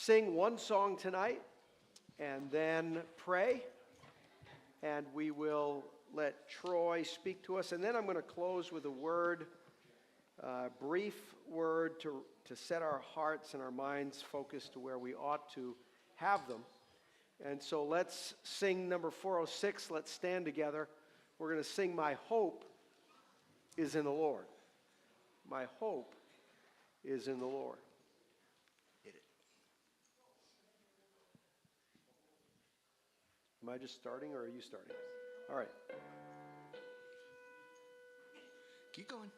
sing one song tonight and then pray. And we will let Troy speak to us. And then I'm going to close with a word, brief word to set our hearts and our minds focused to where we ought to have them. And so let's sing number 406. Let's stand together. We're going to sing My Hope is in the Lord. My hope is in the Lord. Hit it. Am I just starting or are you starting? All right. Keep going.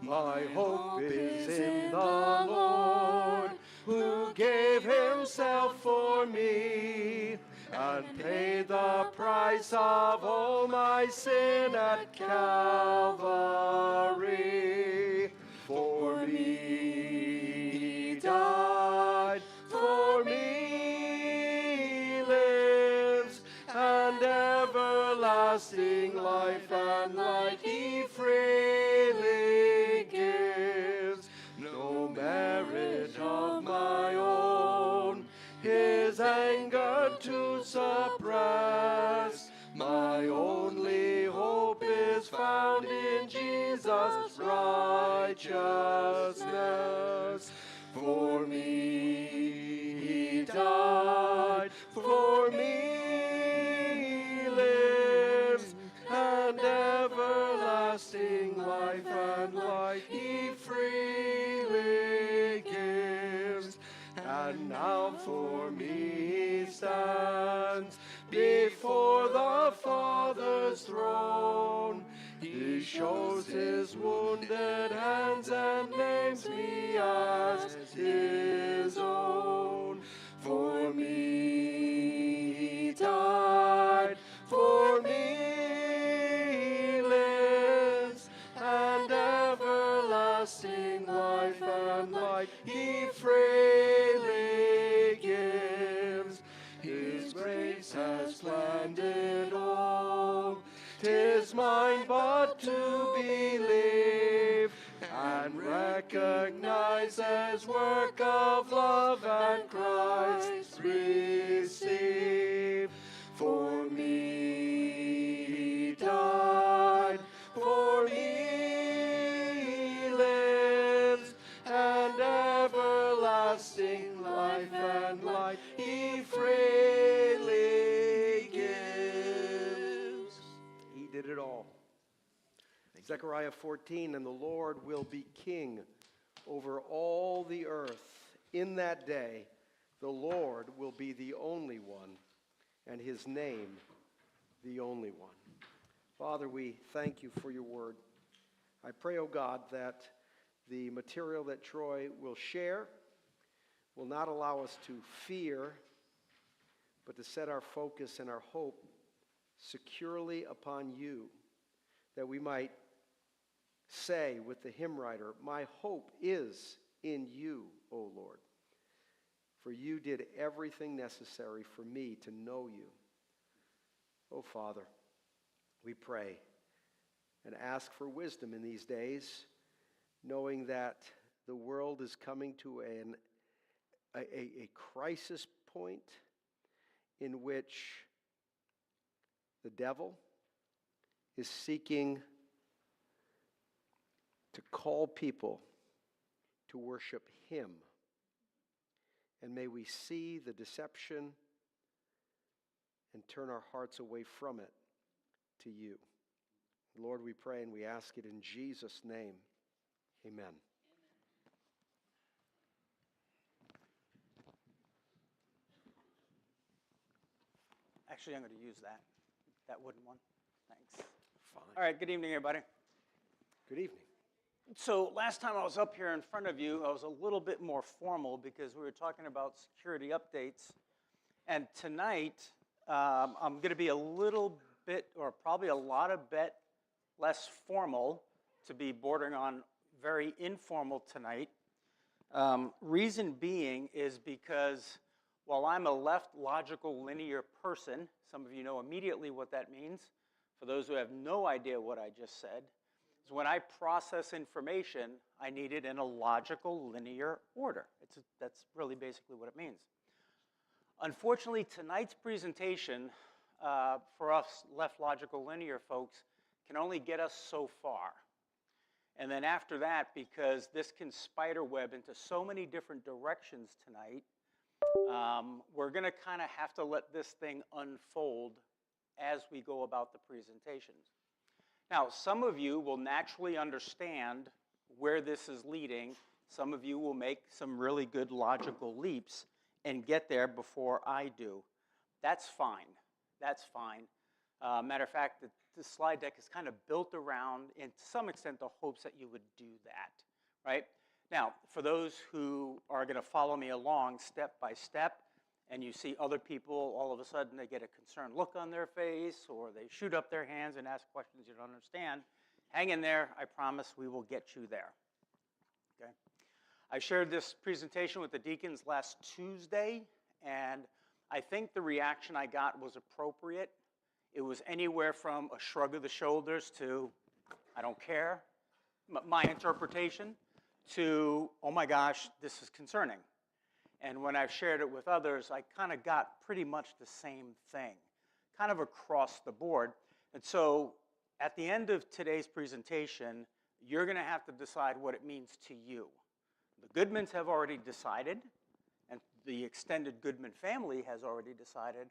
My hope is in the Lord, who gave himself for me, and paid the price of all my sin at Calvary. For me he died, for me lives, and everlasting life and light he freely gives. No merit of my own, his anger to suppress. My only hope is found in Jesus' righteousness. For me he died, for me lives, and everlasting life and light he freely gives. And now for me he stands before the Father's throne. He shows his wounded hands and names me as his own. For me he died, for me lives, and everlasting life and light he freely gives. His grace has planned it all, 'tis mine but to believe, and recognize as work of love and Christ receive. For me he died, for me lives, and everlasting life and light he freely gives. He did it all. Zechariah 14, and the Lord will be king over all the earth. In that day, the Lord will be the only one, and his name the only one. Father, we thank you for your word. I pray, O God, that the material that Troy will share will not allow us to fear, but to set our focus and our hope securely upon you, that we might say with the hymn writer, my hope is in you, O Lord. For you did everything necessary for me to know you. O Father, we pray and ask for wisdom in these days, knowing that the world is coming to a crisis point in which the devil is seeking to call people to worship him. And may we see the deception and turn our hearts away from it to you. Lord, we pray and we ask it in Jesus' name. Amen. Actually, I'm going to use that wooden one. Thanks. Fine. All right, good evening, everybody. Good evening. So last time I was up here in front of you, I was a little bit more formal because we were talking about security updates. And tonight, I'm going to be a little bit, or probably a lot of bit less formal, to be bordering on very informal tonight. Reason being is because while I'm a left logical linear person, some of you know immediately what that means. for those who have no idea what I just said, is when I process information, I need it in a logical, linear order. That's really basically what it means. Unfortunately, tonight's presentation, for us left logical linear folks, can only get us so far. And then after that, because this can spider web into so many different directions tonight, we're going to kind of have to let this thing unfold as we go about the presentations. Now, some of you will naturally understand where this is leading. Some of you will make some really good logical leaps and get there before I do. That's fine. That's fine. Matter of fact, the slide deck is kind of built around, and to some extent, the hopes that you would do that, right? Now, for those who are going to follow me along step by step, and you see other people, all of a sudden they get a concerned look on their face, or they shoot up their hands and ask questions you don't understand, hang in there. I promise we will get you there, okay? I shared this presentation with the deacons last Tuesday, and I think the reaction I got was appropriate. It was anywhere from a shrug of the shoulders to, I don't care, my interpretation, to, oh my gosh, this is concerning. And when I've shared it with others, I kind of got pretty much the same thing, kind of across the board. And so at the end of today's presentation, you're going to have to decide what it means to you. The Goodmans have already decided, and the extended Goodman family has already decided,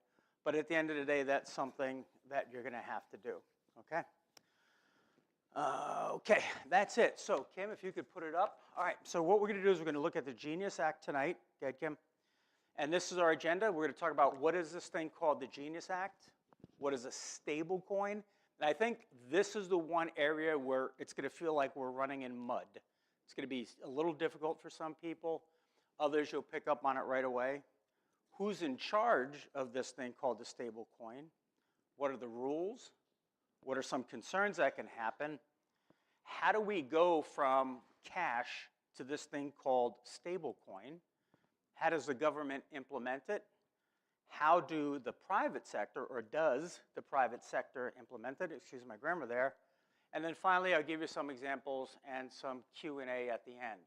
but at the end of the day, that's something that you're going to have to do, okay? Okay, that's it. So, Kim, if you could put it up. All right, so what we're going to do is we're going to look at the Genius Act tonight. Go ahead, Kim. And this is our agenda. We're going to talk about what is this thing called the Genius Act, what is a stable coin, and I think this is the one area where it's going to feel like we're running in mud. It's going to be a little difficult for some people. Others, you'll pick up on it right away. Who's in charge of this thing called the stable coin? What are the rules? What are some concerns that can happen? How do we go from cash to this thing called stable coin? How does the government implement it? How do the private sector, or does the private sector implement it? Excuse my grammar there. And then finally, I'll give you some examples and some Q&A at the end.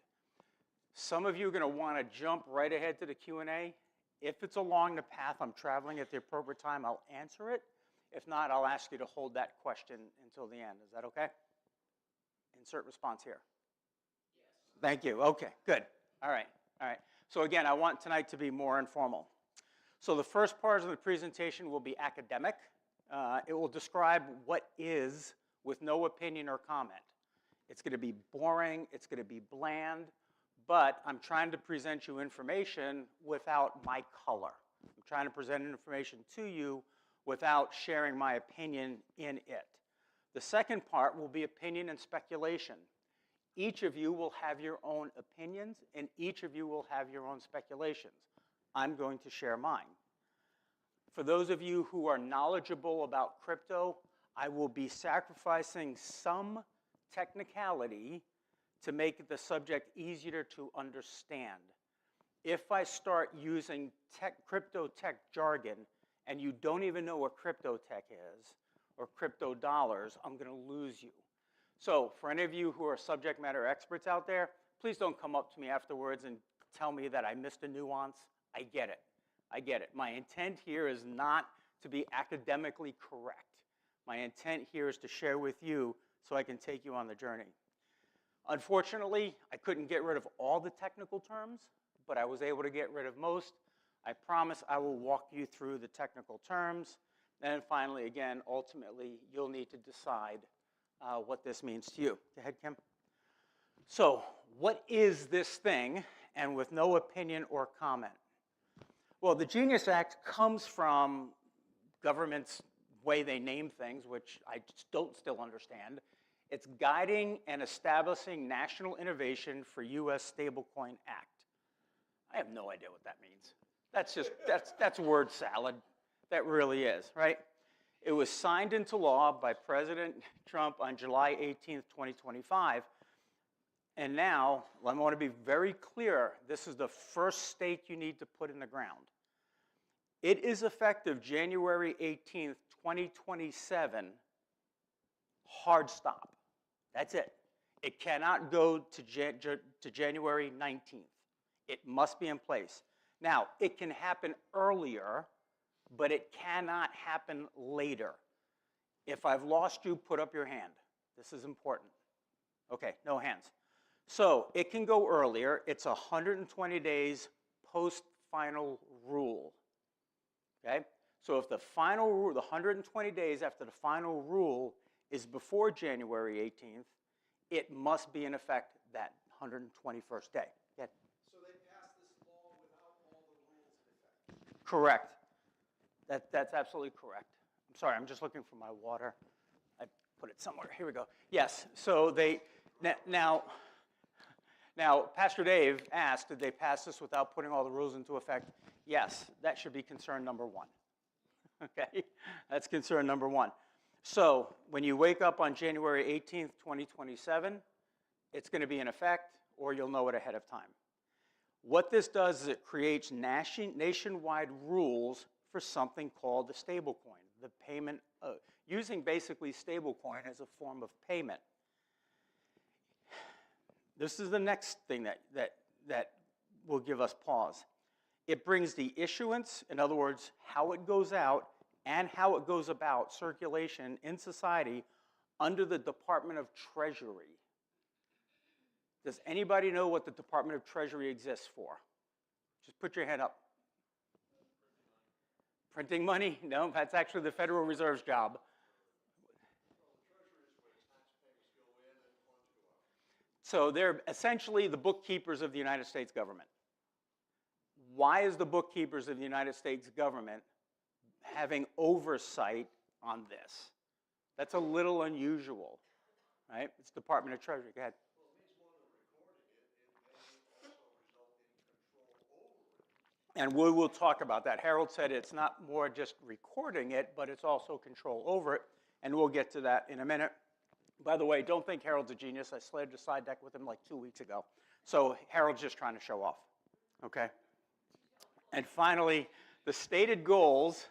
Some of you are going to want to jump right ahead to the Q&A. If it's along the path I'm traveling at the appropriate time, I'll answer it. If not, I'll ask you to hold that question until the end. Is that okay? Insert response here. Yes. Thank you. Okay, good. All right, all right. So again, I want tonight to be more informal. So the first part of the presentation will be academic. It will describe what is with no opinion or comment. It's going to be boring. It's going to be bland. But I'm trying to present you information without my color. I'm trying to present information to you without sharing my opinion in it. The second part will be opinion and speculation. Each of you will have your own opinions, and each of you will have your own speculations. I'm going to share mine. For those of you who are knowledgeable about crypto, I will be sacrificing some technicality to make the subject easier to understand. If I start using crypto tech jargon and you don't even know what crypto tech is or crypto dollars, I'm going to lose you. So for any of you who are subject matter experts out there, please don't come up to me afterwards and tell me that I missed a nuance. I get it. I get it. My intent here is not to be academically correct. My intent here is to share with you so I can take you on the journey. Unfortunately, I couldn't get rid of all the technical terms, but I was able to get rid of most. I promise I will walk you through the technical terms. And then finally, again, ultimately, you'll need to decide what this means to you. Go ahead, Kim. So what is this thing, and with no opinion or comment? Well, the Genius Act comes from government's way they name things, which I don't still understand. It's Guiding and Establishing National Innovation for U.S. Stablecoin Act. I have no idea what that means. That's word salad. That really is, right? It was signed into law by President Trump on July 18th, 2025. And now, I want to be very clear, this is the first stake you need to put in the ground. It is effective January 18th, 2027, hard stop. That's it. It cannot go to January 19th. It must be in place. Now, it can happen earlier, but it cannot happen later. If I've lost you, put up your hand. This is important. Okay, no hands. So it can go earlier. It's 120 days post-final rule. Okay? So if the final rule, the 120 days after the final rule is before January 18th, it must be in effect that 121st day. Yeah. So they passed this law without all the rules in effect? Correct. That's absolutely correct. I'm sorry, I'm just looking for my water. I put it somewhere. Here we go. Yes, so they, now Pastor Dave asked, did they pass this without putting all the rules into effect? Yes, that should be concern number one. Okay, that's concern number one. So when you wake up on January 18th, 2027, it's going to be in effect, or you'll know it ahead of time. What this does is it creates nationwide rules for something called the stablecoin, the payment, using basically stablecoin as a form of payment. This is the next thing that will give us pause. It brings the issuance, in other words, how it goes out and how it goes about circulation in society under the Department of Treasury. Does anybody know what the Department of Treasury exists for? Just put your hand up. Printing money? No, that's actually the Federal Reserve's job. So they're essentially the bookkeepers of the United States government. Why is the bookkeepers of the United States government having oversight on this? That's a little unusual, right? It's Department of Treasury. Go ahead. And we will talk about that. Harold said it's not more just recording it, but it's also control over it, and we'll get to that in a minute. By the way, don't think Harold's a genius. I slayed a side deck with him like 2 weeks ago. So Harold's just trying to show off, okay? And finally, the stated goals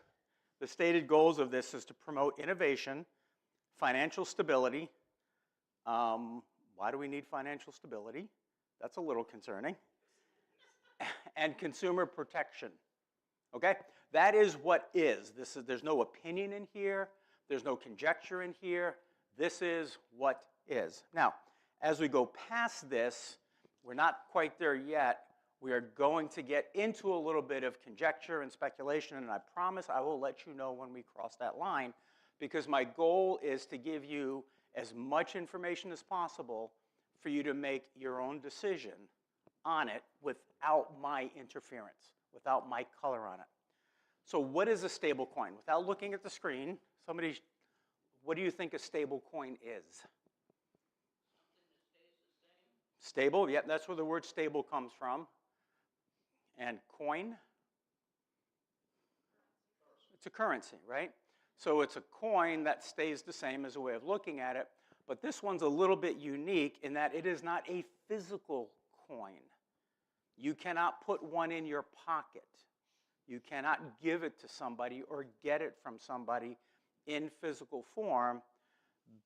of this is to promote innovation, financial stability. Why do we need financial stability? That's a little concerning. And consumer protection, okay? That is what is. There's no opinion in here. There's no conjecture in here. This is what is. Now, as we go past this, we're not quite there yet. We are going to get into a little bit of conjecture and speculation, and I promise I will let you know when we cross that line, because my goal is to give you as much information as possible for you to make your own decision on it without my interference, without my color on it. So what is a stable coin? Without looking at the screen, what do you think a stable coin is? Stable, yeah, that's where the word stable comes from. And coin? It's a currency, right? So it's a coin that stays the same as a way of looking at it, but this one's a little bit unique in that it is not a physical coin. You cannot put one in your pocket. You cannot give it to somebody or get it from somebody in physical form.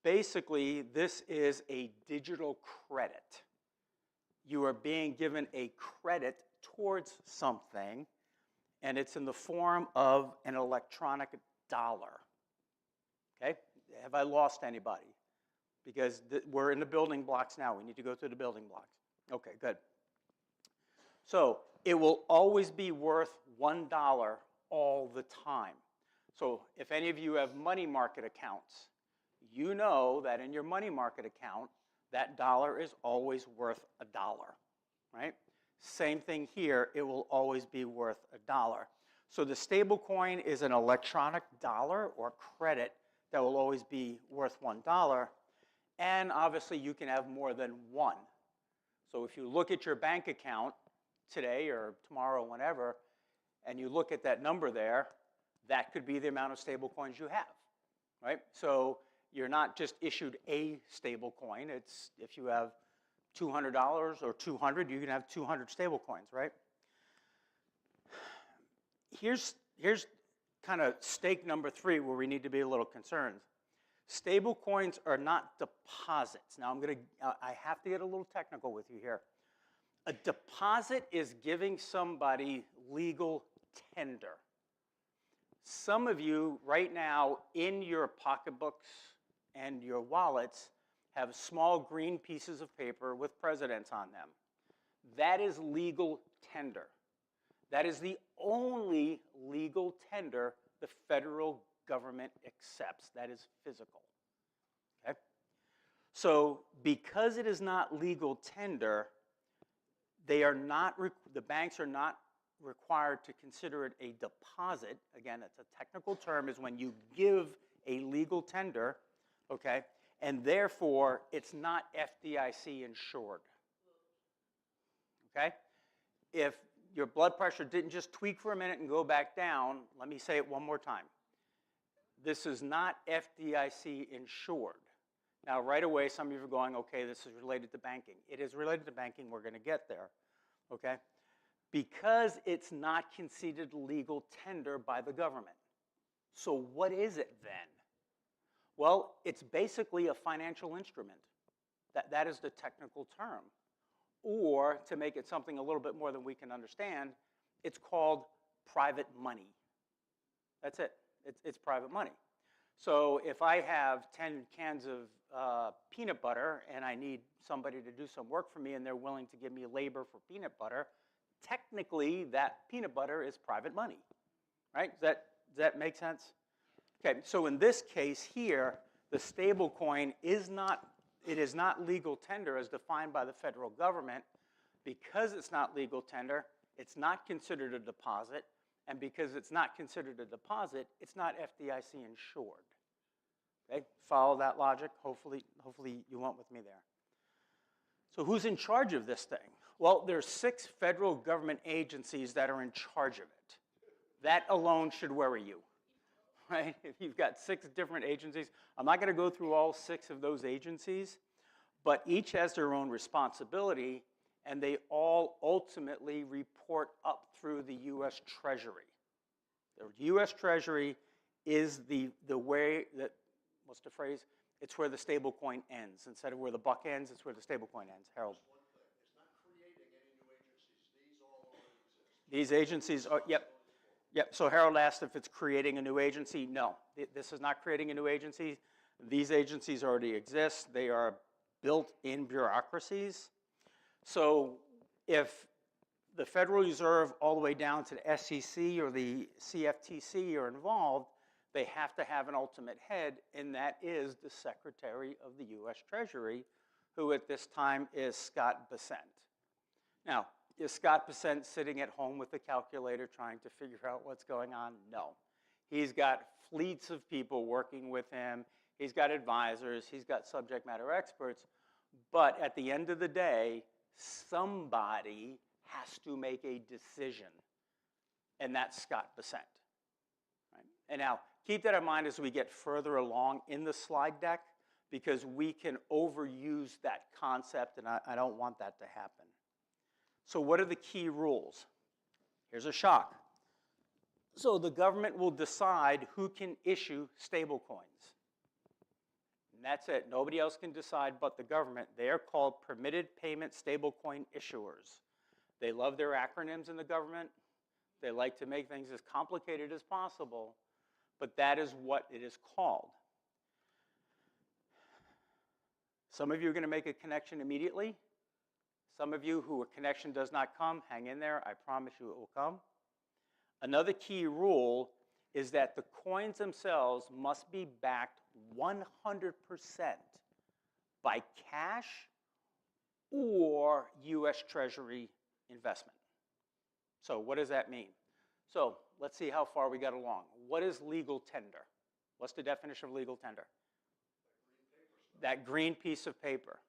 Basically, this is a digital credit. You are being given a credit towards something, and it's in the form of an electronic dollar. Okay? Have I lost anybody? Because we're in the building blocks now. We need to go through the building blocks. Okay, good. So it will always be worth $1 all the time. So if any of you have money market accounts, you know that in your money market account, that dollar is always worth $1, right? Same thing here, it will always be worth $1. So the stable coin is an electronic dollar or credit that will always be worth $1. And obviously you can have more than one. So if you look at your bank account today or tomorrow, whenever, and you look at that number there, that could be the amount of stable coins you have, right? So you're not just issued a stable coin. It's if you have $200 or 200, you can have 200 stable coins, right? Here's kind of stake number 3 where we need to be a little concerned. Stable coins are not deposits. Now I have to get a little technical with you here. A deposit is giving somebody legal tender. Some of you right now in your pocketbooks and your wallets have small green pieces of paper with presidents on them. That is legal tender. That is the only legal tender the federal government accepts. That is physical. Okay? So because it is not legal tender, the banks are not required to consider it a deposit. Again, that's a technical term, is when you give a legal tender, okay? And therefore, it's not FDIC insured. Okay? If your blood pressure didn't just tweak for a minute and go back down, let me say it one more time. This is not FDIC insured. Now, right away, some of you are going, okay, this is related to banking. It is related to banking. We're going to get there, okay? Because it's not conceded legal tender by the government. So what is it then? Well, it's basically a financial instrument. That is the technical term. Or, to make it something a little bit more than we can understand, it's called private money. That's it. It's private money. So if I have 10 cans of peanut butter and I need somebody to do some work for me and they're willing to give me labor for peanut butter, technically that peanut butter is private money, right? Does that make sense? Okay, so in this case here, the stable coin is not legal tender as defined by the federal government. Because it's not legal tender, it's not considered a deposit. And because it's not considered a deposit, it's not FDIC insured. Okay, follow that logic? Hopefully you went with me there. So who's in charge of this thing? Well, there's 6 federal government agencies that are in charge of it. That alone should worry you, right? If you've got 6 different agencies, I'm not going to go through all 6 of those agencies, but each has their own responsibility, and they all ultimately report up through the U.S. Treasury. The U.S. Treasury is the way that, what's the phrase? It's where the stable coin ends. Instead of where the buck ends, it's where the stable coin ends. Harold. It's not creating any new agencies. These all already exist. These agencies are, yep. So Harold asked if it's creating a new agency. No, this is not creating a new agency. These agencies already exist. They are built-in bureaucracies. So if the Federal Reserve all the way down to the SEC or the CFTC are involved, they have to have an ultimate head, and that is the Secretary of the U.S. Treasury, who at this time is Scott Bessent. Now, is Scott Bessent sitting at home with a calculator trying to figure out what's going on? No. He's got fleets of people working with him. He's got advisors. He's got subject matter experts. But at the end of the day, somebody has to make a decision, and that's Scott Bessent. Right? And now, keep that in mind as we get further along in the slide deck, because we can overuse that concept, and I don't want that to happen. So what are the key rules? Here's a shock. So the government will decide who can issue stable coins. And that's it. Nobody else can decide but the government. They are called permitted payment stablecoin issuers. They love their acronyms in the government. They like to make things as complicated as possible, but that is what it is called. Some of you are going to make a connection immediately. Some of you who a connection does not come, hang in there. I promise you it will come. Another key rule is that the coins themselves must be backed 100% by cash or U.S. Treasury investment. So what does that mean? So let's see how far we got along. What is legal tender? What's the definition of legal tender? That green piece of paper.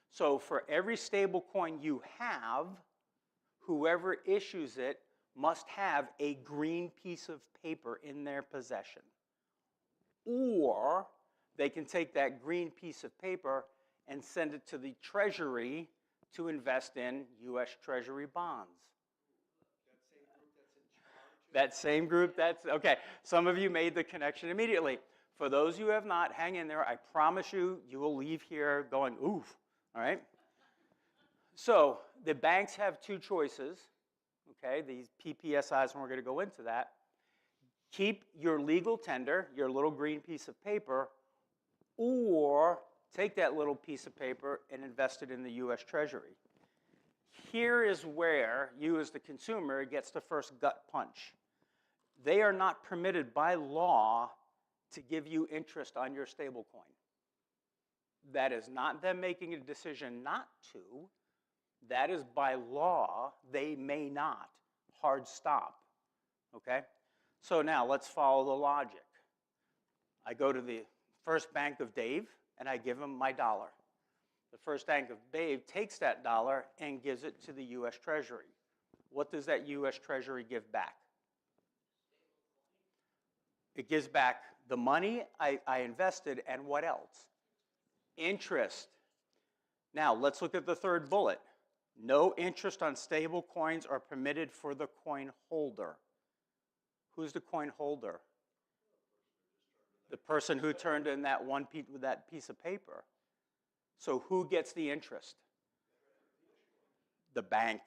So for every stable coin you have, whoever issues it must have a green piece of paper in their possession. Or they can take that green piece of paper and send it to the Treasury to invest in U.S. Treasury bonds. That same group, that's, okay. Some of you made the connection immediately. For those who have not, hang in there. I promise you, you will leave here going, oof, all right? So the banks have two choices, okay, these PPSIs, and we're going to go into that. Keep your legal tender, your little green piece of paper, or take that little piece of paper and invest it in the U.S. Treasury. Here is where you as the consumer gets the first gut punch. They are not permitted by law to give you interest on your stablecoin. That is not them making a decision not to. That is by law, they may not. Hard stop, okay? So now let's follow the logic. I go to the First Bank of Dave and I give him my dollar. The First Bank of Dave takes that dollar and gives it to the U.S. Treasury. What does that U.S. Treasury give back? It gives back the money I invested and what else? Interest. Now let's look at the third bullet. No interest on stable coins are permitted for the coin holder. Who's the coin holder? The person who turned in that that piece of paper. So who gets the interest? The bank.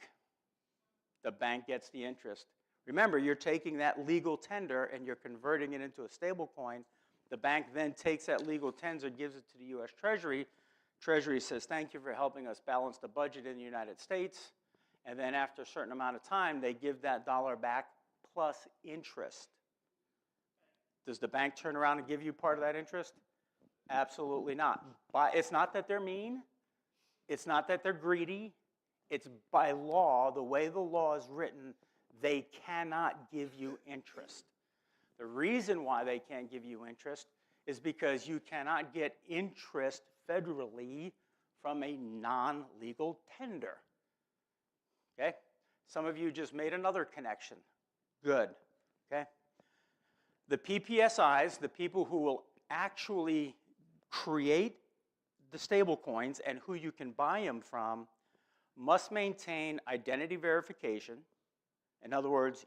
The bank gets the interest. Remember, you're taking that legal tender and you're converting it into a stable coin. The bank then takes that legal tender, gives it to the U.S. Treasury. Treasury says, thank you for helping us balance the budget in the United States. And then after a certain amount of time, they give that dollar back plus interest. Does the bank turn around and give you part of that interest? Absolutely not. It's not that they're mean. It's not that they're greedy. It's by law, the way the law is written, they cannot give you interest. The reason why they can't give you interest is because you cannot get interest federally from a non-legal tender. Okay? Some of you just made another connection. Good. Okay? The PPSIs, the people who will actually create the stable coins and who you can buy them from, must maintain identity verification. In other words,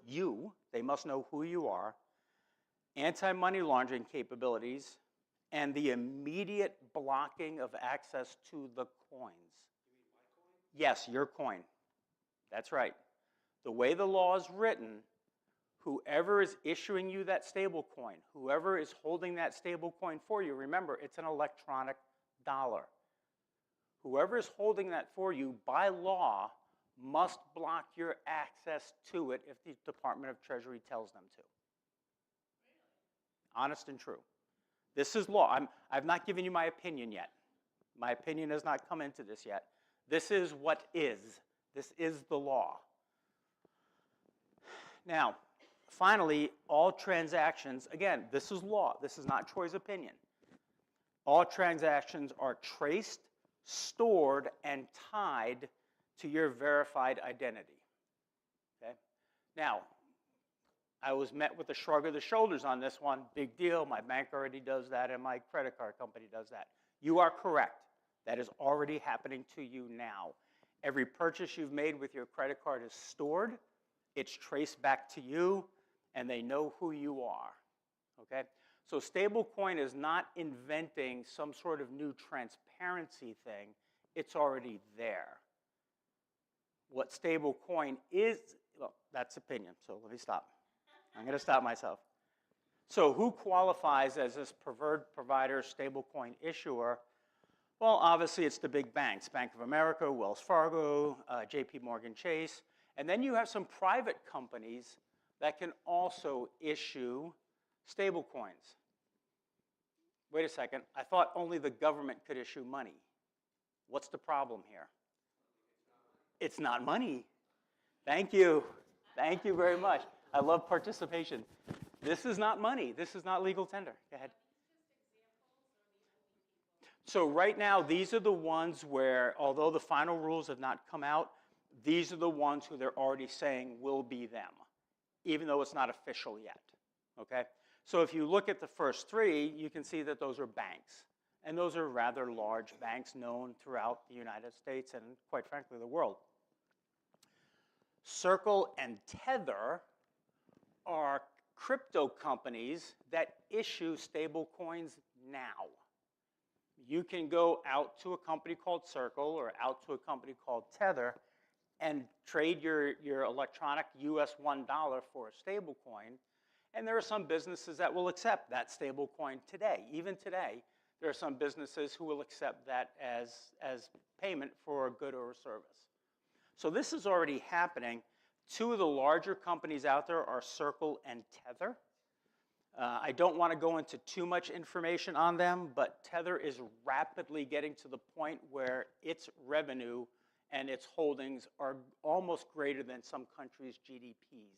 they must know who you are, anti-money laundering capabilities, and the immediate blocking of access to the coins. You mean my coin? Yes, your coin. That's right. The way the law is written, whoever is issuing you that stable coin, whoever is holding that stable coin for you, remember, it's an electronic dollar. Whoever is holding that for you, by law, must block your access to it if the Department of Treasury tells them to. Honest and true. This is law. I've not given you my opinion yet. My opinion has not come into this yet. This is what is. This is the law. Now, finally, all transactions, again, this is law. This is not Troy's opinion. All transactions are traced, stored, and tied to your verified identity. Okay? Now, I was met with a shrug of the shoulders on this one. Big deal. My bank already does that, and my credit card company does that. You are correct. That is already happening to you now. Every purchase you've made with your credit card is stored. It's traced back to you, and they know who you are. Okay? So stablecoin is not inventing some sort of new transparency thing. It's already there. What stablecoin is, well, that's opinion, so let me stop. I'm going to stop myself. So who qualifies as this preferred provider stablecoin issuer? Well, obviously it's the big banks, Bank of America, Wells Fargo, JP Morgan Chase, and then you have some private companies that can also issue stablecoins. Wait a second, I thought only the government could issue money. What's the problem here? It's not money. Thank you. Thank you very much. I love participation. This is not money. This is not legal tender. Go ahead. So right now, these are the ones where, although the final rules have not come out, these are the ones who they're already saying will be them, even though it's not official yet. Okay? So if you look at the first three, you can see that those are banks. And those are rather large banks known throughout the United States and, quite frankly, the world. Circle and Tether are crypto companies that issue stable coins now. You can go out to a company called Circle or out to a company called Tether and trade your electronic US $1 for a stable coin. And there are some businesses that will accept that stable coin today. Even today, there are some businesses who will accept that as payment for a good or a service. So this is already happening. Two of the larger companies out there are Circle and Tether. I don't want to go into too much information on them, but Tether is rapidly getting to the point where its revenue and its holdings are almost greater than some countries' GDPs.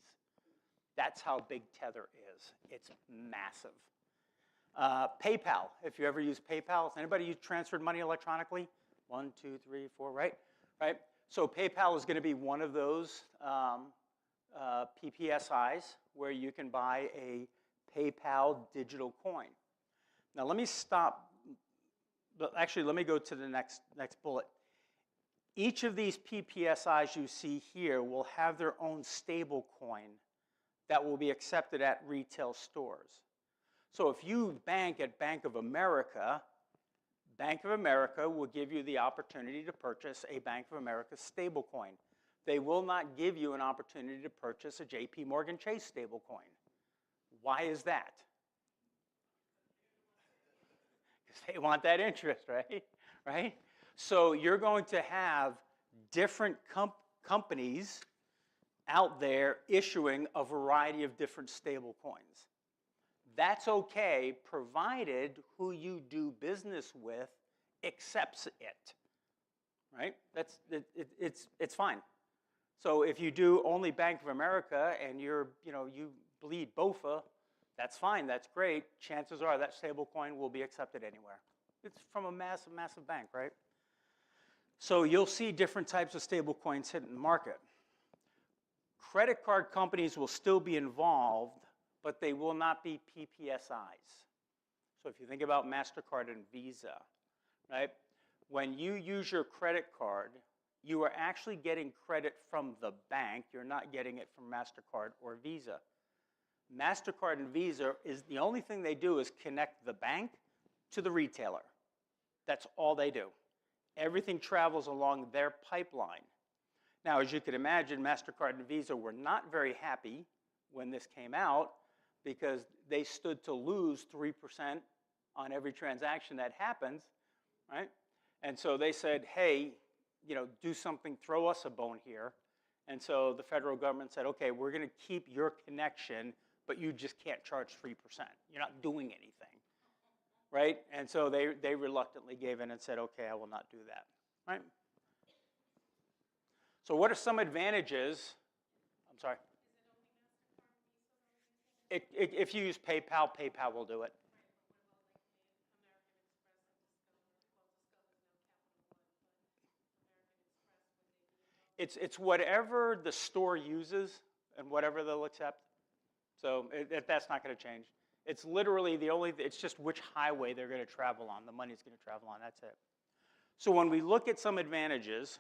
That's how big Tether is. It's massive. PayPal, if you ever use PayPal, has anybody transferred money electronically? 1, 2, 3, 4, right? Right? So PayPal is going to be one of those PPSIs where you can buy a PayPal digital coin. Now let me stop, but actually let me go to the next bullet. Each of these PPSIs you see here will have their own stable coin that will be accepted at retail stores. So if you bank at Bank of America will give you the opportunity to purchase a Bank of America stablecoin. They will not give you an opportunity to purchase a JP Morgan Chase stablecoin. Why is that? Because they want that interest, right? Right? So you're going to have different companies out there issuing a variety of different stablecoins. That's okay, provided who you do business with accepts it, right? It's fine. So if you do only Bank of America and you bleed BOFA, that's fine, that's great. Chances are that stablecoin will be accepted anywhere. It's from a massive, massive bank, right? So you'll see different types of stablecoins hitting the market. Credit card companies will still be involved, but they will not be PPSIs. So if you think about MasterCard and Visa, right? When you use your credit card, you are actually getting credit from the bank. You're not getting it from MasterCard or Visa. MasterCard and Visa is the only thing they do is connect the bank to the retailer. That's all they do. Everything travels along their pipeline. Now, as you can imagine, MasterCard and Visa were not very happy when this came out because they stood to lose 3% on every transaction that happens, right? And so they said, hey, do something, throw us a bone here. And so the federal government said, okay, we're going to keep your connection, but you just can't charge 3%. You're not doing anything, right? And so they reluctantly gave in and said, okay, I will not do that, right? So what are some advantages? I'm sorry. If you use PayPal, PayPal will do it. It's whatever the store uses and whatever they'll accept. So that's not going to change. It's literally it's just which highway they're going to travel on. The money's going to travel on, that's it. So when we look at some advantages,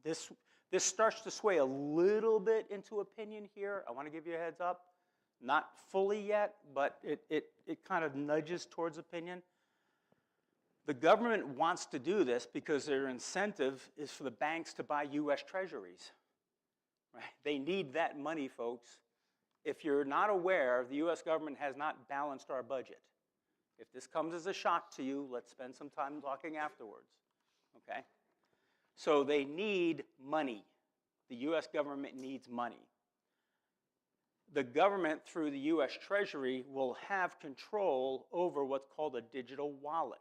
this starts to sway a little bit into opinion here. I want to give you a heads up. Not fully yet, but it kind of nudges towards opinion. The government wants to do this because their incentive is for the banks to buy U.S. treasuries. Right? They need that money, folks. If you're not aware, the U.S. government has not balanced our budget. If this comes as a shock to you, let's spend some time talking afterwards. Okay? So they need money. The U.S. government needs money. The government, through the U.S. Treasury, will have control over what's called a digital wallet.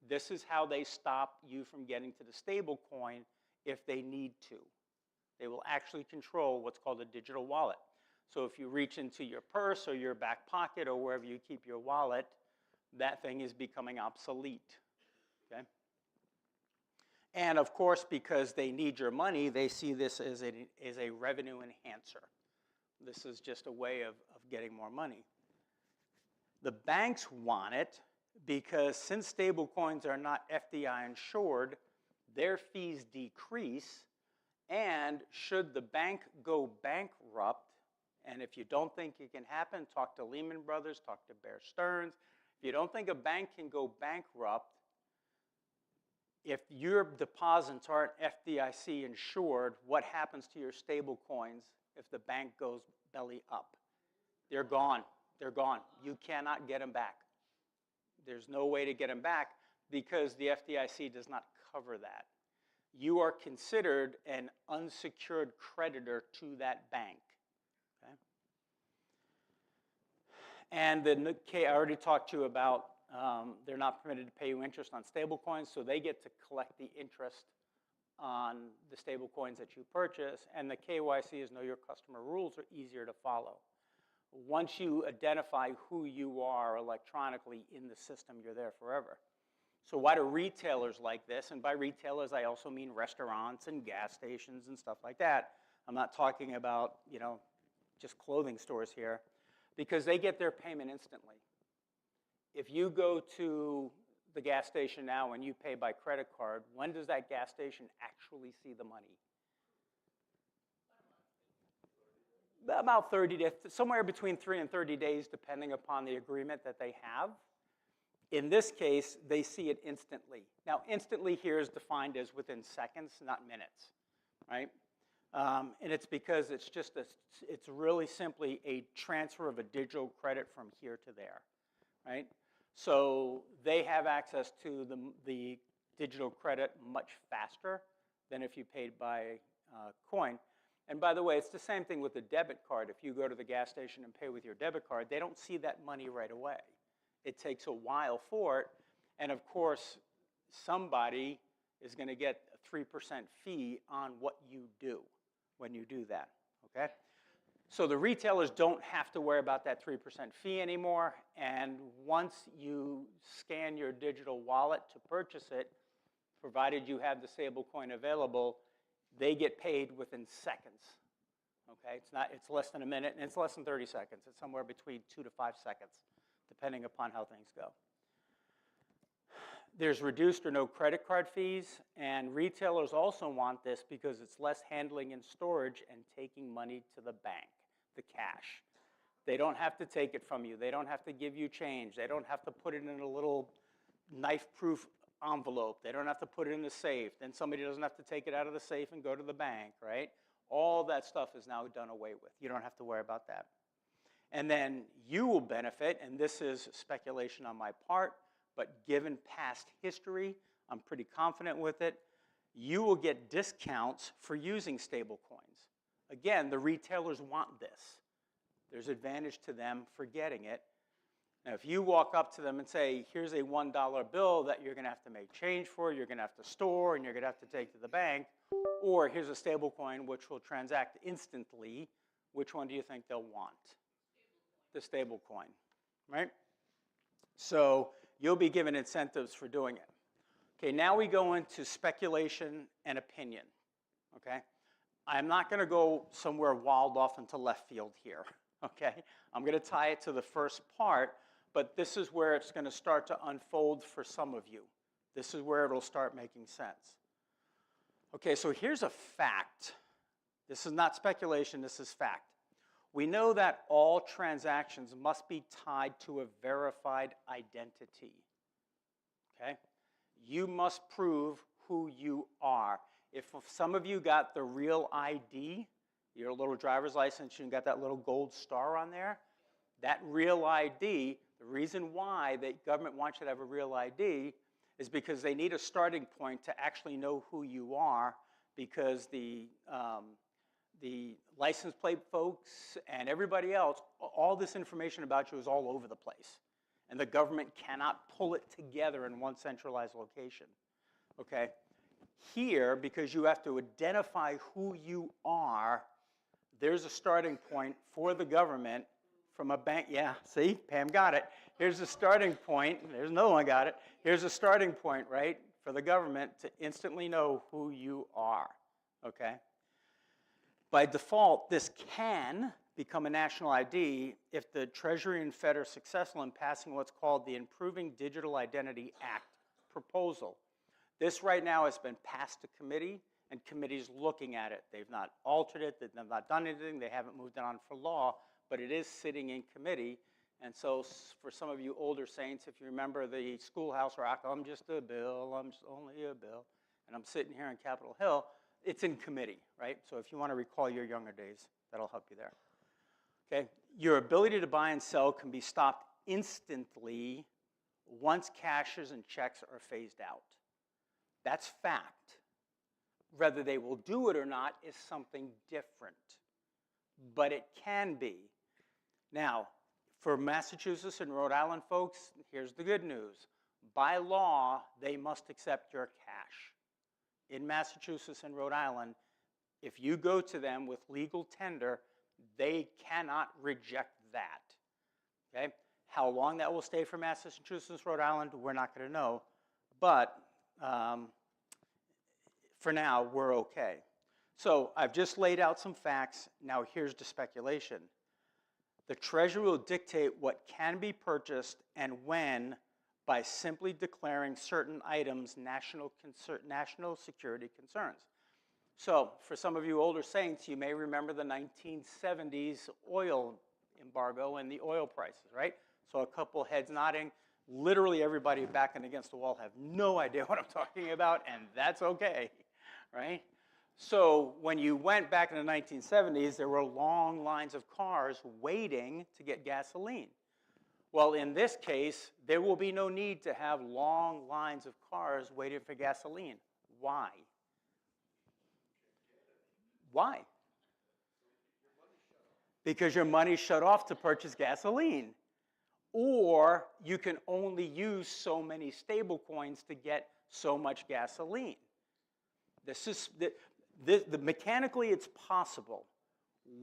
This is how they stop you from getting to the stable coin if they need to. They will actually control what's called a digital wallet. So if you reach into your purse or your back pocket or wherever you keep your wallet, that thing is becoming obsolete. Okay? And of course, because they need your money, they see this as a revenue enhancer. This is just a way of getting more money. The banks want it because since stable coins are not FDI insured, their fees decrease, and should the bank go bankrupt And if you don't think it can happen, talk to Lehman Brothers, talk to Bear Stearns. If you don't think a bank can go bankrupt, if your deposits aren't FDIC insured, what happens to your stable coins if the bank goes belly up? They're gone. They're gone. You cannot get them back. There's no way to get them back because the FDIC does not cover that. You are considered an unsecured creditor to that bank. Okay? And the I already talked to you about they're not permitted to pay you interest on stable coins, so they get to collect the interest on the stable coins that you purchase, and the KYC is Know Your Customer rules are easier to follow. Once you identify who you are electronically in the system, you're there forever. So why do retailers like this? And by retailers, I also mean restaurants and gas stations and stuff like that. I'm not talking about, just clothing stores here, because they get their payment instantly. If you go to the gas station now and you pay by credit card, when does that gas station actually see the money? About 30 days, somewhere between 3 and 30 days, depending upon the agreement that they have. In this case, they see it instantly. Now, instantly here is defined as within seconds, not minutes, right? And it's because it's really simply a transfer of a digital credit from here to there, right? So they have access to the digital credit much faster than if you paid by coin. And by the way, it's the same thing with the debit card. If you go to the gas station and pay with your debit card, they don't see that money right away. It takes a while for it. And of course, somebody is going to get a 3% fee on what you do when you do that, okay? So the retailers don't have to worry about that 3% fee anymore. And once you scan your digital wallet to purchase it, provided you have the stablecoin available, they get paid within seconds. Okay, it's less than a minute, and it's less than 30 seconds. It's somewhere between 2 to 5 seconds, depending upon how things go. There's reduced or no credit card fees, and retailers also want this because it's less handling and storage and taking money to the bank, the cash. They don't have to take it from you. They don't have to give you change. They don't have to put it in a little knife-proof envelope. They don't have to put it in the safe. Then somebody doesn't have to take it out of the safe and go to the bank, right? All that stuff is now done away with. You don't have to worry about that. And then you will benefit, and this is speculation on my part, but given past history, I'm pretty confident with it, you will get discounts for using stable coins. Again, the retailers want this. There's advantage to them for getting it. Now, if you walk up to them and say, here's a $1 bill that you're going to have to make change for, you're going to have to store, and you're going to have to take to the bank, or here's a stable coin which will transact instantly, which one do you think they'll want? The stable coin, right? So you'll be given incentives for doing it. Okay, now we go into speculation and opinion, okay? I'm not going to go somewhere wild off into left field here, okay? I'm going to tie it to the first part, but this is where it's going to start to unfold for some of you. This is where it'll start making sense. Okay, so here's a fact. This is not speculation, this is fact. We know that all transactions must be tied to a verified identity, okay? You must prove who you are. If some of you got the real ID, your little driver's license, you got that little gold star on there, that real ID, the reason why the government wants you to have a real ID is because they need a starting point to actually know who you are, because the license plate folks and everybody else, all this information about you is all over the place. And the government cannot pull it together in one centralized location, okay? Here, because you have to identify who you are, there's a starting point for the government from a bank. Yeah, see, Pam got it. Here's a starting point. There's no one got it. Here's a starting point, right, for the government to instantly know who you are, okay? By default, this can become a national ID if the Treasury and Fed are successful in passing what's called the Improving Digital Identity Act proposal. This right now has been passed to committee. and committees looking at it. They've not altered it, they've not done anything, they haven't moved it on for law, but it is sitting in committee. And so for some of you older saints, if you remember the schoolhouse rock, I'm just a bill, I'm just only a bill, and I'm sitting here on Capitol Hill, it's in committee, right? So if you want to recall your younger days, that'll help you there. Okay, your ability to buy and sell can be stopped instantly once cashes and checks are phased out. That's fact. Whether they will do it or not is something different, but it can be. Now, for Massachusetts and Rhode Island folks, here's the good news. By law, they must accept your cash. In Massachusetts and Rhode Island, if you go to them with legal tender, they cannot reject that. Okay? How long that will stay for Massachusetts, Rhode Island, we're not going to know. But for now, we're okay. So I've just laid out some facts. Now here's the speculation. The Treasury will dictate what can be purchased and when by simply declaring certain items national security concerns. So for some of you older saints, you may remember the 1970s oil embargo and the oil prices, right? So a couple heads nodding. Literally everybody backing against the wall have no idea what I'm talking about, and that's okay, right? So when you went back in the 1970s, there were long lines of cars waiting to get gasoline. Well, in this case, there will be no need to have long lines of cars waiting for gasoline. Why? Why? Because your money's shut off to purchase gasoline. Or you can only use so many stable coins to get so much gasoline. Mechanically, it's possible.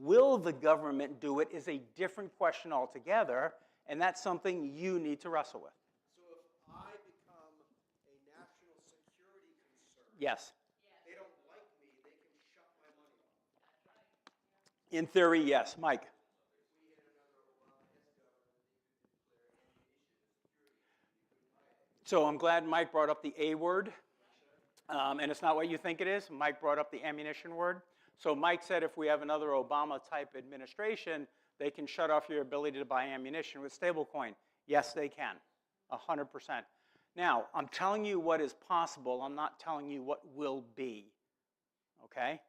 Will the government do it is a different question altogether, and that's something you need to wrestle with. So if I become a national security concern, Yes. they don't like me, they can shut my money off. In theory, yes. Mike? So I'm glad Mike brought up the A word, and it's not what you think it is. Mike brought up the ammunition word. So Mike said if we have another Obama-type administration, they can shut off your ability to buy ammunition with stablecoin. Yes, they can, 100%. Now, I'm telling you what is possible. I'm not telling you what will be, okay?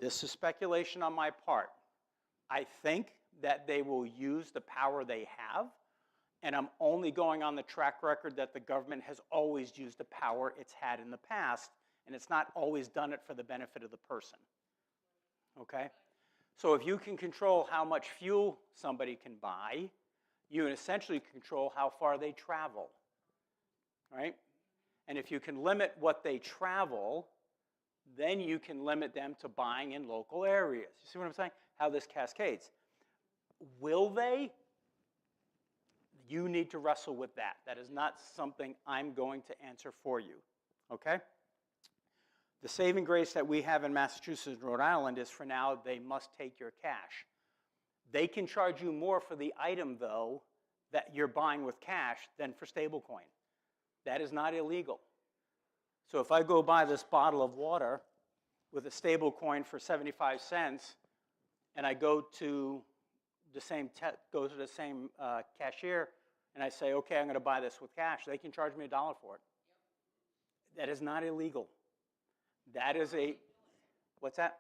This is speculation on my part. I think that they will use the power they have, and I'm only going on the track record that the government has always used the power it's had in the past, and it's not always done it for the benefit of the person, okay? So if you can control how much fuel somebody can buy, you can essentially control how far they travel, right? And if you can limit what they travel, then you can limit them to buying in local areas. You see what I'm saying? How this cascades. Will they? You need to wrestle with that. That is not something I'm going to answer for you, okay? The saving grace that we have in Massachusetts and Rhode Island is for now, they must take your cash. They can charge you more for the item, though, that you're buying with cash than for stablecoin. That is not illegal. So if I go buy this bottle of water with a stablecoin for 75 cents, and I go to the same cashier, and I say, okay, I'm going to buy this with cash, they can charge me $1 for it. That is not illegal. That is a, what's that?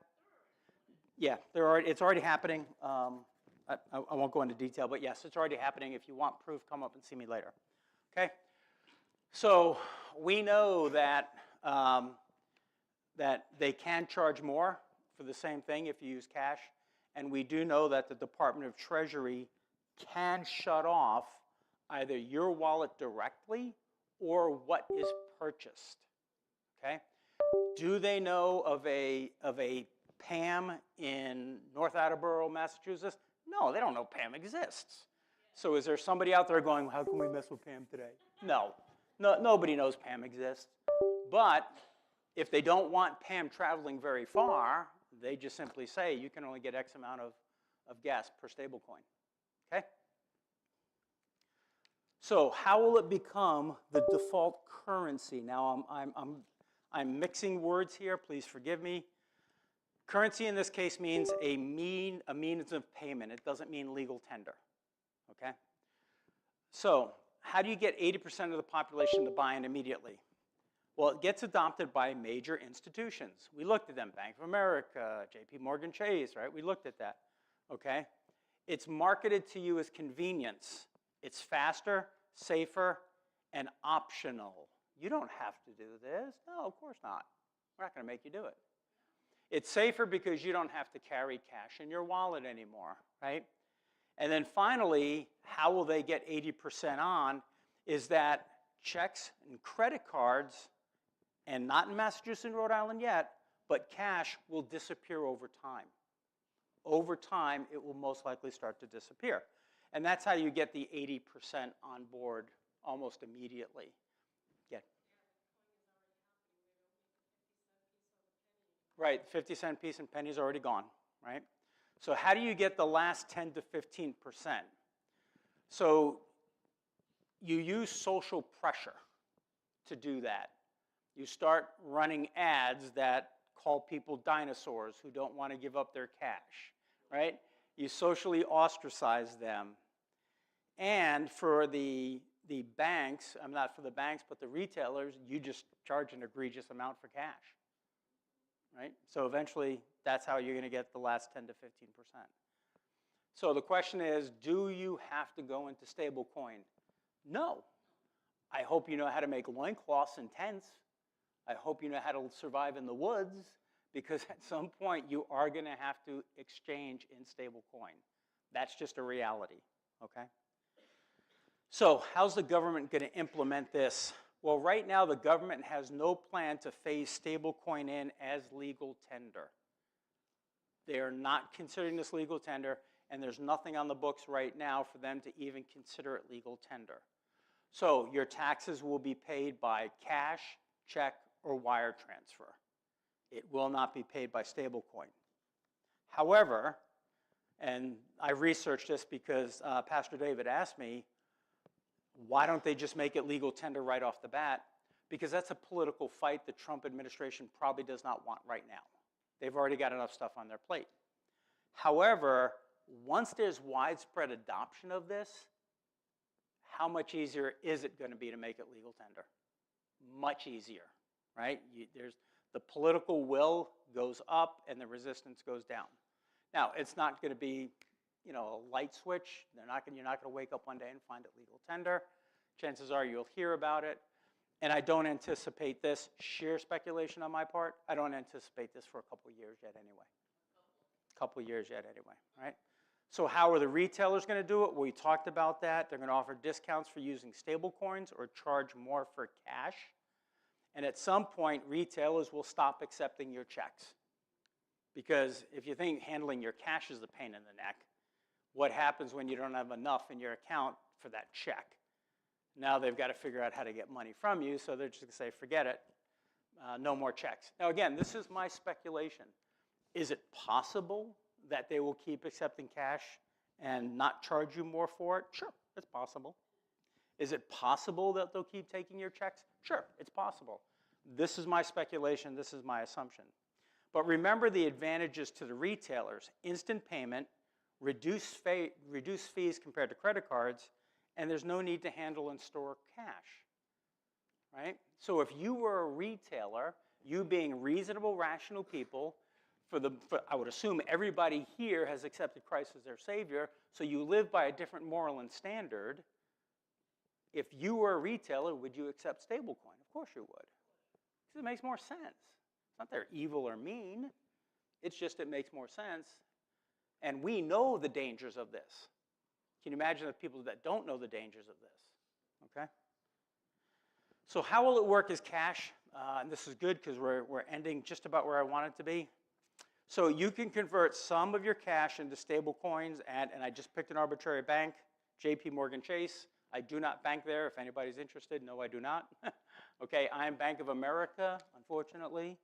Yeah, it's already happening. I won't go into detail, but yes, it's already happening. If you want proof, come up and see me later. Okay? So we know that, that they can charge more for the same thing if you use cash, and we do know that the Department of Treasury can shut off either your wallet directly or what is purchased. Okay? Do they know of a PAM in North Attleboro, Massachusetts? No, they don't know PAM exists. So is there somebody out there going, how can we mess with PAM today? No, nobody knows PAM exists. But if they don't want PAM traveling very far, they just simply say you can only get X amount of gas per stablecoin. Okay? So how will it become the default currency? Now I'm mixing words here, please forgive me. Currency in this case means a means of payment. It doesn't mean legal tender, okay? So how do you get 80% of the population to buy in immediately? Well, it gets adopted by major institutions. We looked at them, Bank of America, JP Morgan Chase, right? We looked at that, okay? It's marketed to you as convenience. It's faster, safer, and optional. You don't have to do this. No, of course not. We're not going to make you do it. It's safer because you don't have to carry cash in your wallet anymore, right? And then finally, how will they get 80% on is that checks and credit cards, and not in Massachusetts and Rhode Island yet, but cash will disappear over time. Over time, it will most likely start to disappear. And that's how you get the 80% on board almost immediately. Yeah. Right, 50-cent piece and penny's already gone, right? So how do you get the last 10 to 15%? So you use social pressure to do that. You start running ads that call people dinosaurs who don't want to give up their cash, right? You socially ostracize them. And for the banks, not for the banks, but the retailers, you just charge an egregious amount for cash, right? So eventually, that's how you're going to get the last 10 to 15%. So the question is, do you have to go into stablecoin? No. I hope you know how to make loincloths and tents. I hope you know how to survive in the woods, because at some point you are going to have to exchange in stablecoin. That's just a reality, okay? So how's the government going to implement this? Well, right now the government has no plan to phase stablecoin in as legal tender. They are not considering this legal tender, and there's nothing on the books right now for them to even consider it legal tender. So your taxes will be paid by cash, check, or wire transfer. It will not be paid by stablecoin. However, and I researched this because Pastor David asked me, why don't they just make it legal tender right off the bat? Because that's a political fight the Trump administration probably does not want right now. They've already got enough stuff on their plate. However, once there's widespread adoption of this, how much easier is it going to be to make it legal tender? Much easier, right? The political will goes up and the resistance goes down. Now, it's not going to be, a light switch. You're not going to wake up one day and find it legal tender. Chances are you'll hear about it. And I don't anticipate this, sheer speculation on my part, I don't anticipate this for a couple years yet anyway. Couple years yet anyway, right? So how are the retailers going to do it? We talked about that. They're going to offer discounts for using stable coins or charge more for cash. And at some point, retailers will stop accepting your checks. Because if you think handling your cash is a pain in the neck, what happens when you don't have enough in your account for that check? Now they've got to figure out how to get money from you, so they're just going to say, forget it, no more checks. Now again, this is my speculation. Is it possible that they will keep accepting cash and not charge you more for it? Sure, it's possible. Is it possible that they'll keep taking your checks? Sure, it's possible. This is my speculation, this is my assumption. But remember the advantages to the retailers: instant payment, reduced fees compared to credit cards, and there's no need to handle and store cash, right? So if you were a retailer, you being reasonable, rational people, I would assume everybody here has accepted Christ as their Savior, so you live by a different moral and standard. If you were a retailer, would you accept stablecoin? Of course you would, because it makes more sense. It's not they're evil or mean. It's just it makes more sense. And we know the dangers of this. Can you imagine the people that don't know the dangers of this? Okay? So how will it work as cash? And this is good because we're ending just about where I want it to be. So you can convert some of your cash into stable coins, and I just picked an arbitrary bank, JP Morgan Chase. I do not bank there. If anybody's interested, no, I do not. Okay, I'm Bank of America, unfortunately.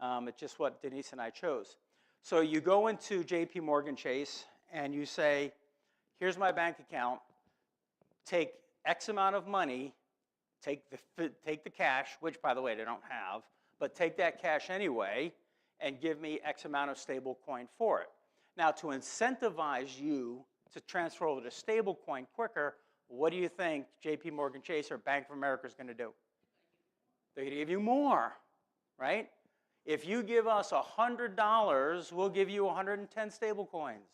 It's just what Denise and I chose. So you go into JP Morgan Chase, and you say, here's my bank account. Take X amount of money, take the cash, which, by the way, they don't have, but take that cash anyway and give me X amount of stable coin for it. Now, to incentivize you to transfer over to stable coin quicker, what do you think JP Morgan Chase or Bank of America is going to do? They're going to give you more, right? If you give us $100, we'll give you 110 stable coins.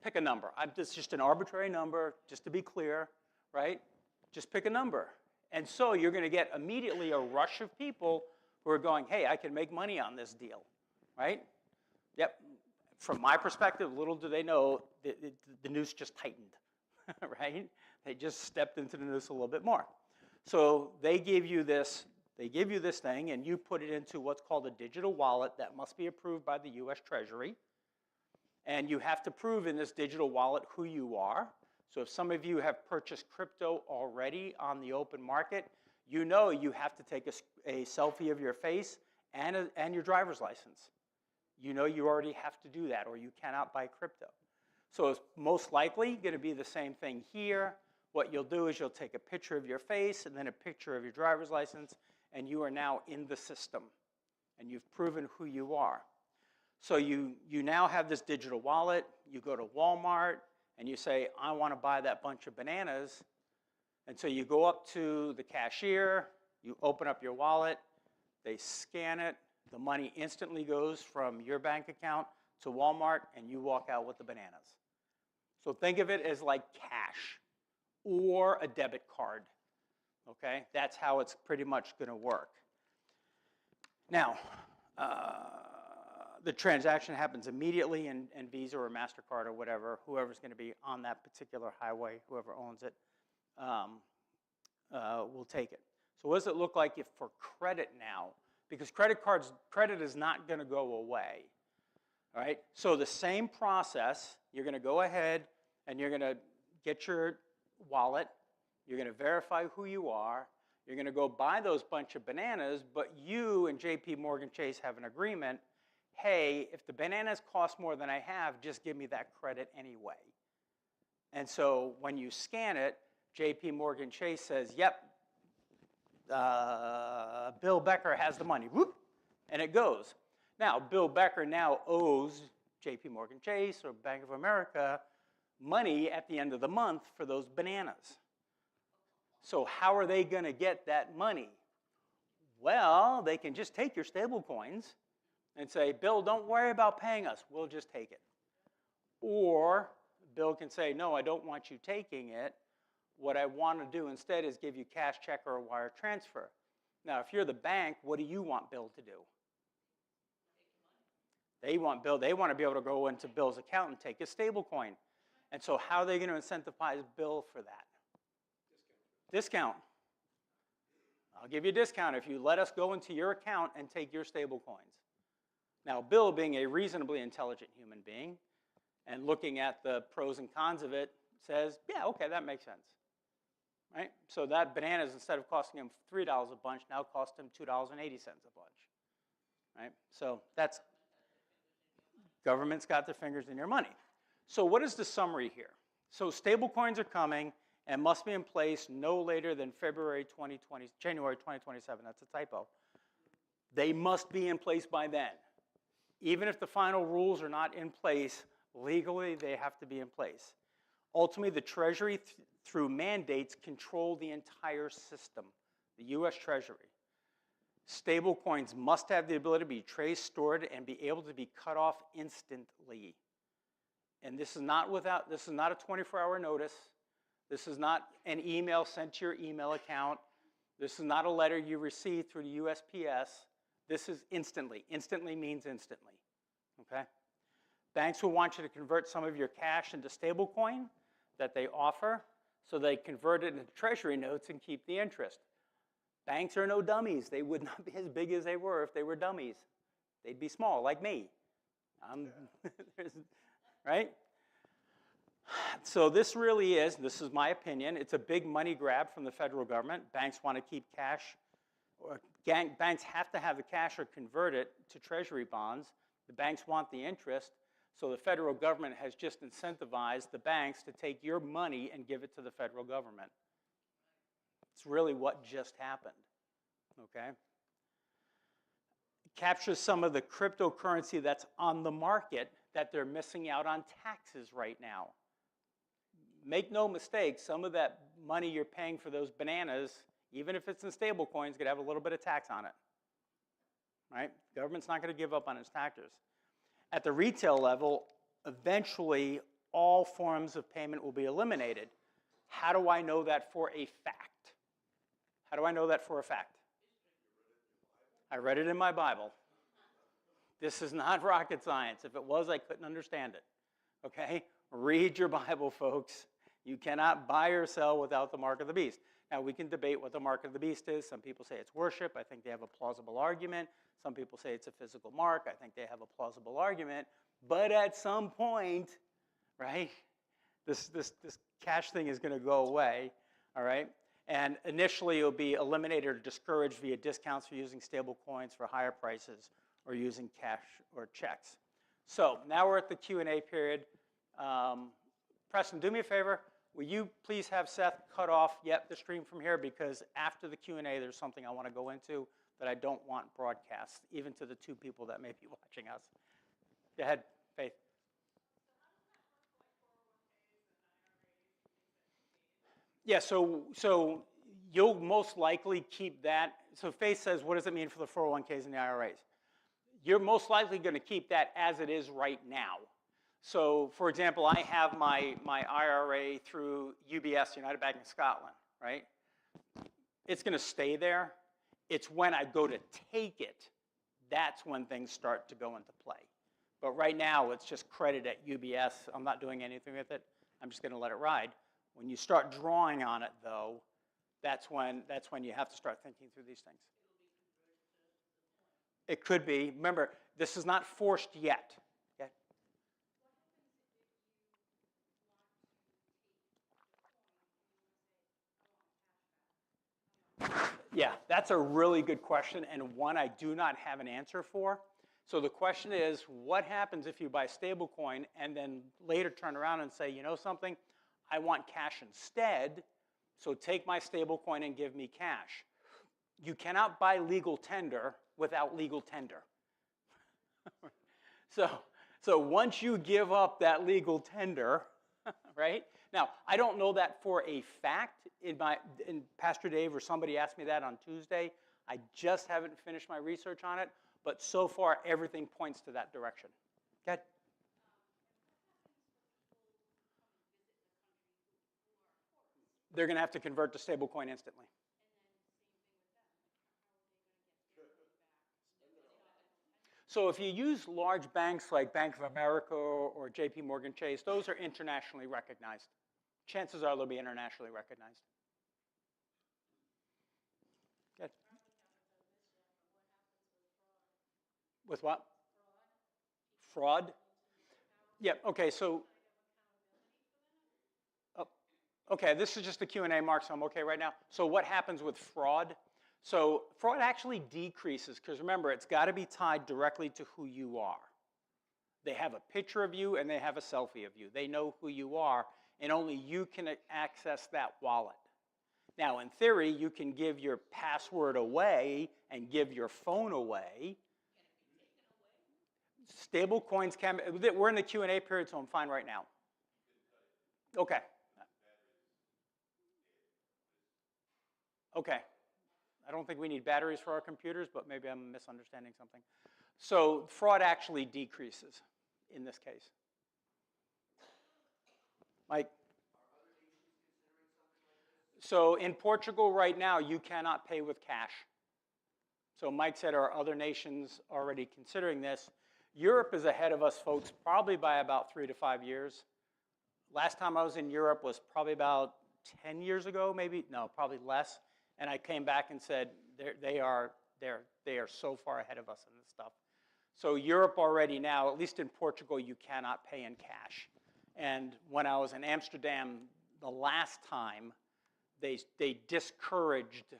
Pick a number. This is just an arbitrary number, just to be clear, right? Just pick a number. And so you're going to get immediately a rush of people who are going, hey, I can make money on this deal, right? Yep. From my perspective, little do they know, the noose just tightened, right? They just stepped into the noose a little bit more. So they give you this thing, and you put it into what's called a digital wallet that must be approved by the US Treasury. And you have to prove in this digital wallet who you are. So if some of you have purchased crypto already on the open market, you know you have to take a selfie of your face and your driver's license. You know you already have to do that, or you cannot buy crypto. So it's most likely going to be the same thing here. What you'll do is you'll take a picture of your face and then a picture of your driver's license, and you are now in the system, and you've proven who you are. So you now have this digital wallet. You go to Walmart, and you say, I want to buy that bunch of bananas. And so you go up to the cashier, you open up your wallet, they scan it, the money instantly goes from your bank account to Walmart, and you walk out with the bananas. So think of it as like cash or a debit card, okay? That's how it's pretty much going to work. Now, the transaction happens immediately, and Visa or MasterCard or whatever, whoever's going to be on that particular highway, whoever owns it, will take it. So what does it look like if for credit now? Because credit is not going to go away, all right? So the same process, you're going to go ahead and you're going to get your wallet, you're going to verify who you are, you're going to go buy those bunch of bananas, but you and JP Morgan Chase have an agreement, hey, if the bananas cost more than I have, just give me that credit anyway. And so when you scan it, JP Morgan Chase says, yep, Bill Becker has the money, whoop, and it goes. Now, Bill Becker now owes JP Morgan Chase or Bank of America money at the end of the month for those bananas. So how are they going to get that money? Well, they can just take your stable coins and say, Bill, don't worry about paying us. We'll just take it. Or Bill can say, no, I don't want you taking it. What I want to do instead is give you cash, check, or a wire transfer. Now, if you're the bank, what do you want Bill to do? They want to be able to go into Bill's account and take a stable coin. And so how are they going to incentivize Bill for that? Discount. I'll give you a discount if you let us go into your account and take your stable coins. Now, Bill, being a reasonably intelligent human being and looking at the pros and cons of it, says, yeah, okay, that makes sense. Right? So that bananas, instead of costing him $3 a bunch, now cost him $2.80 a bunch. Right? So that's, government's got their fingers in your money. So what is the summary here? So stable coins are coming and must be in place no later than January 2027. That's a typo. They must be in place by then. Even if the final rules are not in place, legally they have to be in place. Ultimately, the Treasury, through mandates, control the entire system, the US Treasury. Stable coins must have the ability to be traced, stored, and be able to be cut off instantly. And this is not a 24-hour notice. This is not an email sent to your email account. This is not a letter you receive through the USPS. This is instantly. Instantly means instantly, okay? Banks will want you to convert some of your cash into stablecoin that they offer, so they convert it into treasury notes and keep the interest. Banks are no dummies. They would not be as big as they were if they were dummies. They'd be small, like me. Right? So this really is, this is my opinion, it's a big money grab from the federal government. Banks want to keep cash, or banks have to have the cash or convert it to treasury bonds. The banks want the interest, so the federal government has just incentivized the banks to take your money and give it to the federal government. It's really what just happened, okay? captures some of the cryptocurrency that's on the market that they're missing out on taxes right now. Make no mistake, some of that money you're paying for those bananas, even if it's in stable coins, could have a little bit of tax on it. Right? The government's not going to give up on its taxes. At the retail level, eventually all forms of payment will be eliminated. How do I know that for a fact? How do I know that for a fact? I read it in my Bible. This is not rocket science. If it was, I couldn't understand it. Okay? Read your Bible, folks. You cannot buy or sell without the mark of the beast. Now, we can debate what the mark of the beast is. Some people say it's worship. I think they have a plausible argument. Some people say it's a physical mark. I think they have a plausible argument. But at some point, right, this cash thing is going to go away, all right? And initially, it'll be eliminated or discouraged via discounts for using stable coins for higher prices or using cash or checks. So now we're at the Q&A period. Preston, do me a favor. Will you please have Seth cut off the stream from here, because after the Q&A, there's something I want to go into that I don't want broadcast, even to the 2 people that may be watching us. Go ahead, Faith. Yeah, so you'll most likely keep that. So Faith says, what does it mean for the 401ks and the IRAs? You're most likely going to keep that as it is right now. So, for example, I have my IRA through UBS, United Bank of Scotland, right? It's going to stay there. It's when I go to take it, that's when things start to go into play. But right now, it's just credit at UBS. I'm not doing anything with it. I'm just going to let it ride. When you start drawing on it, though, that's when you have to start thinking through these things. It could be. Remember, this is not forced yet. Okay? Yeah, that's a really good question, and one I do not have an answer for. So the question is, what happens if you buy stablecoin and then later turn around and say, you know something, I want cash instead, so take my stablecoin and give me cash. You cannot buy legal tender without legal tender. So once you give up that legal tender, right? Now, I don't know that for a fact. In Pastor Dave or somebody asked me that on Tuesday. I just haven't finished my research on it, but so far everything points to that direction. Okay? They're going to have to convert to stablecoin instantly. So if you use large banks like Bank of America or JP Morgan Chase, those are internationally recognized. Chances are they'll be internationally recognized. Good. With what? Fraud? Yeah, okay, so okay, this is just a Q&A, Mark, so I'm okay right now. So what happens with fraud? So fraud actually decreases, because remember, it's got to be tied directly to who you are. They have a picture of you and they have a selfie of you. They know who you are, and only you can access that wallet. Now, in theory, you can give your password away and give your phone away. Stable coins can, we're in the Q&A period, so I'm fine right now. Okay. Okay. I don't think we need batteries for our computers, but maybe I'm misunderstanding something. So fraud actually decreases in this case. Mike? So in Portugal right now, you cannot pay with cash. So Mike said, are other nations already considering this? Europe is ahead of us, folks, probably by about 3 to 5 years. Last time I was in Europe was probably about 10 years ago, maybe. No, probably less. And I came back and said, they are so far ahead of us in this stuff. So Europe already now, at least in Portugal, you cannot pay in cash. And when I was in Amsterdam the last time, they discouraged,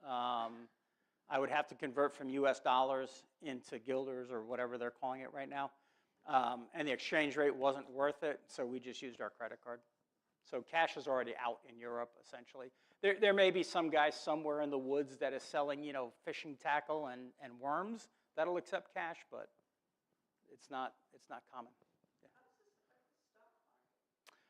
I would have to convert from US dollars into guilders or whatever they're calling it right now. And the exchange rate wasn't worth it, so we just used our credit card. So cash is already out in Europe, essentially. There may be some guy somewhere in the woods that is selling, fishing tackle and worms. That'll accept cash, but it's not common. Yeah.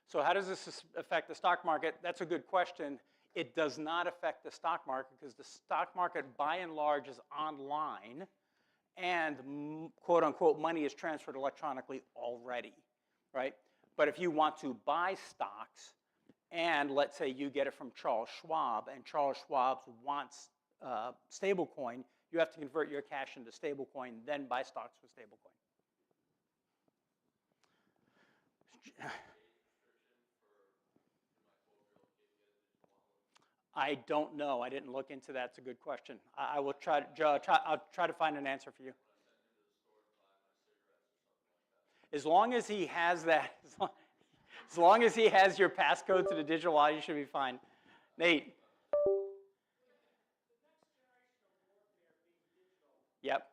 So how does this affect the stock market? That's a good question. It does not affect the stock market because the stock market, by and large, is online, and quote unquote money is transferred electronically already, right? But if you want to buy stocks, and let's say you get it from Charles Schwab, and Charles Schwab wants stablecoin, you have to convert your cash into stablecoin, then buy stocks with stablecoin. I don't know. I didn't look into that. It's a good question. I will try. I'll try to find an answer for you. As long as he has that, as long as he has your passcode to the digital wallet, you should be fine. Nate. Yep.